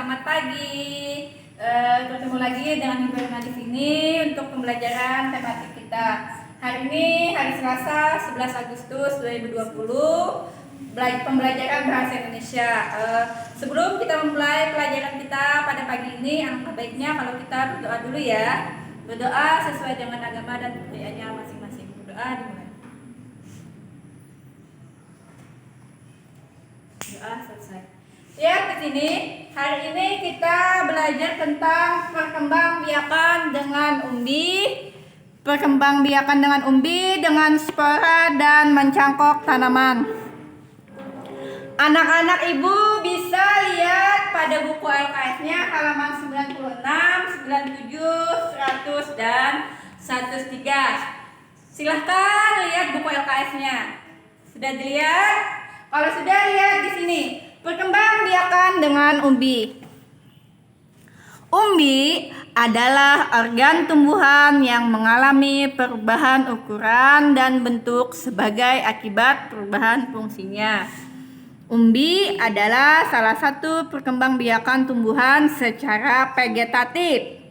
selamat pagi. Bertemu lagi dengan Ibu Rina di sini untuk pembelajaran tematik kita. Hari ini hari Selasa 11 Agustus 2020. Pembelajaran bahasa Indonesia. Sebelum kita memulai pelajaran kita pada pagi ini, alangkah baiknya kalau kita berdoa dulu ya. Berdoa sesuai dengan agama dan kepercayaannya masing-masing. Berdoa dimulai. Doa selesai. Ya, di sini hari ini kita belajar tentang perkembangbiakan dengan umbi, dengan spora dan mencangkok tanaman. Anak-anak Ibu bisa lihat pada buku LKS-nya halaman 96, 97, 100 dan 103. Silahkan lihat buku LKS-nya. Sudah dilihat? Kalau sudah, lihat di sini. Perkembangbiakan dengan umbi. Umbi adalah organ tumbuhan yang mengalami perubahan ukuran dan bentuk sebagai akibat perubahan fungsinya. Umbi adalah salah satu perkembangbiakan tumbuhan secara vegetatif.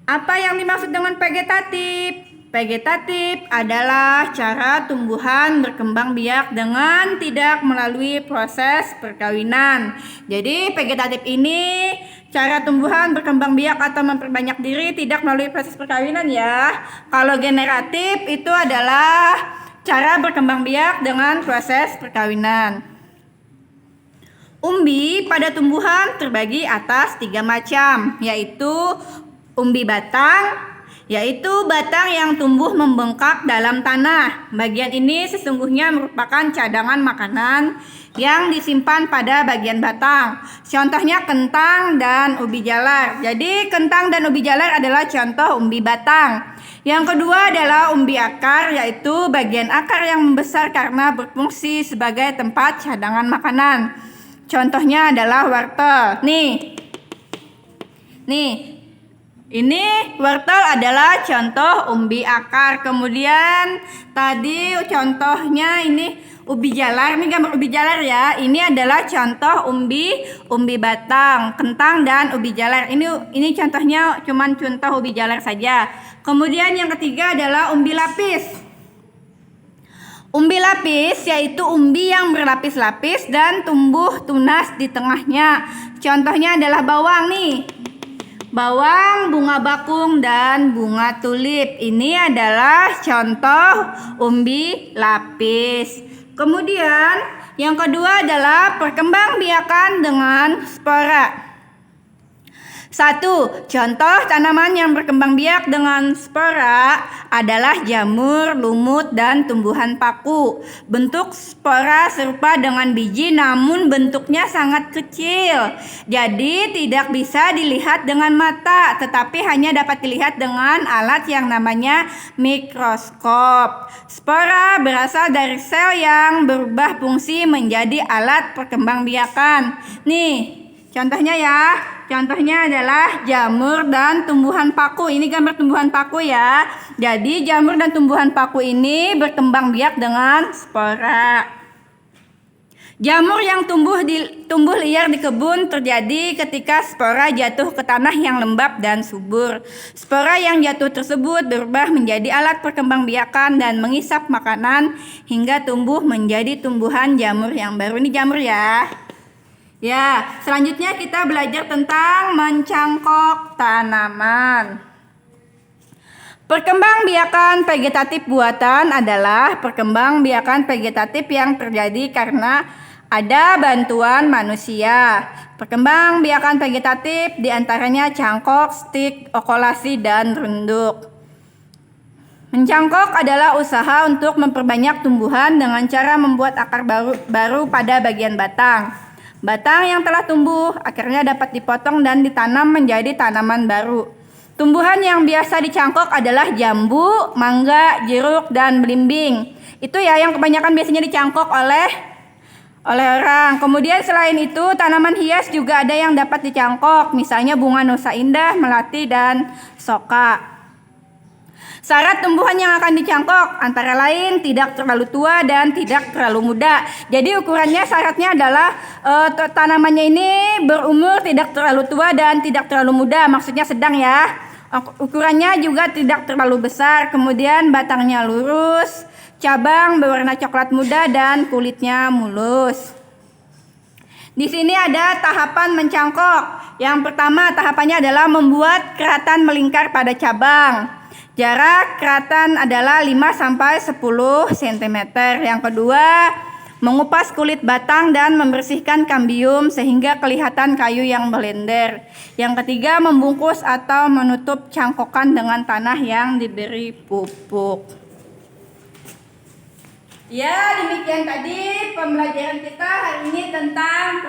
Apa yang dimaksud dengan vegetatif? Vegetatif adalah cara tumbuhan berkembang biak dengan tidak melalui proses perkawinan. Jadi vegetatif ini cara tumbuhan berkembang biak atau memperbanyak diri tidak melalui proses perkawinan ya. Kalau generatif itu adalah cara berkembang biak dengan proses perkawinan. Umbi pada tumbuhan terbagi atas 3 macam, yaitu umbi batang, yaitu batang yang tumbuh membengkak dalam tanah. Bagian ini sesungguhnya merupakan cadangan makanan yang disimpan pada bagian batang. Contohnya kentang dan ubi jalar. Jadi kentang dan ubi jalar adalah contoh umbi batang. Yang kedua adalah umbi akar, yaitu bagian akar yang membesar karena berfungsi sebagai tempat cadangan makanan. Contohnya adalah wortel. Nih. Ini wortel adalah contoh umbi akar. Kemudian tadi contohnya ini ubi jalar. Ini gambar ubi jalar ya. Ini adalah contoh umbi batang, kentang dan ubi jalar. Ini contohnya cuman contoh ubi jalar saja. Kemudian yang ketiga adalah umbi lapis. Umbi lapis yaitu umbi yang berlapis-lapis dan tumbuh tunas di tengahnya. Contohnya adalah bawang nih. Bawang, bunga bakung, dan bunga tulip. Ini adalah contoh umbi lapis. Kemudian yang kedua adalah perkembangbiakan dengan spora. 1. Contoh tanaman yang berkembang biak dengan spora adalah jamur, lumut, dan tumbuhan paku. Bentuk spora serupa dengan biji namun bentuknya sangat kecil. Jadi tidak bisa dilihat dengan mata, tetapi hanya dapat dilihat dengan alat yang namanya mikroskop. Spora berasal dari sel yang berubah fungsi menjadi alat perkembangbiakan. Nih, contohnya ya. Contohnya adalah jamur dan tumbuhan paku. Ini gambar tumbuhan paku ya. Jadi jamur dan tumbuhan paku ini berkembang biak dengan spora. Jamur yang tumbuh liar di kebun terjadi ketika spora jatuh ke tanah yang lembab dan subur. Spora yang jatuh tersebut berubah menjadi alat perkembangbiakan dan mengisap makanan hingga tumbuh menjadi tumbuhan jamur yang baru. Ini jamur ya. Ya, selanjutnya kita belajar tentang mencangkok tanaman. Perkembangbiakan vegetatif buatan adalah perkembangbiakan vegetatif yang terjadi karena ada bantuan manusia. Perkembangbiakan vegetatif diantaranya cangkok, stik, okolasi, dan runduk. Mencangkok adalah usaha untuk memperbanyak tumbuhan dengan cara membuat akar baru pada bagian batang. Batang yang telah tumbuh akhirnya dapat dipotong dan ditanam menjadi tanaman baru. Tumbuhan yang biasa dicangkok adalah jambu, mangga, jeruk, dan belimbing. Itu ya yang kebanyakan biasanya dicangkok oleh orang. Kemudian selain itu tanaman hias juga ada yang dapat dicangkok, misalnya bunga nusa indah, melati, dan soka. Syarat tumbuhan yang akan dicangkok antara lain tidak terlalu tua dan tidak terlalu muda. Jadi ukurannya syaratnya adalah tanamannya ini berumur tidak terlalu tua dan tidak terlalu muda, maksudnya sedang ya. Ukurannya juga tidak terlalu besar, kemudian batangnya lurus, cabang berwarna coklat muda dan kulitnya mulus. Di sini ada tahapan mencangkok. Yang pertama tahapannya adalah membuat keratan melingkar pada cabang. Jarak keratan adalah 5-10 cm. Yang kedua, mengupas kulit batang dan membersihkan kambium sehingga kelihatan kayu yang melender. Yang ketiga, membungkus atau menutup cangkokan dengan tanah yang diberi pupuk. Ya, demikian tadi pembelajaran kita hari ini tentang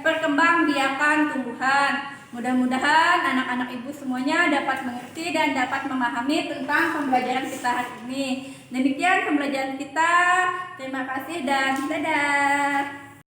perkembangbiakan tumbuhan. Mudah-mudahan anak-anak ibu semuanya dapat mengerti dan dapat memahami tentang pembelajaran kita hari ini. Demikian pembelajaran kita. Terima kasih dan dadah.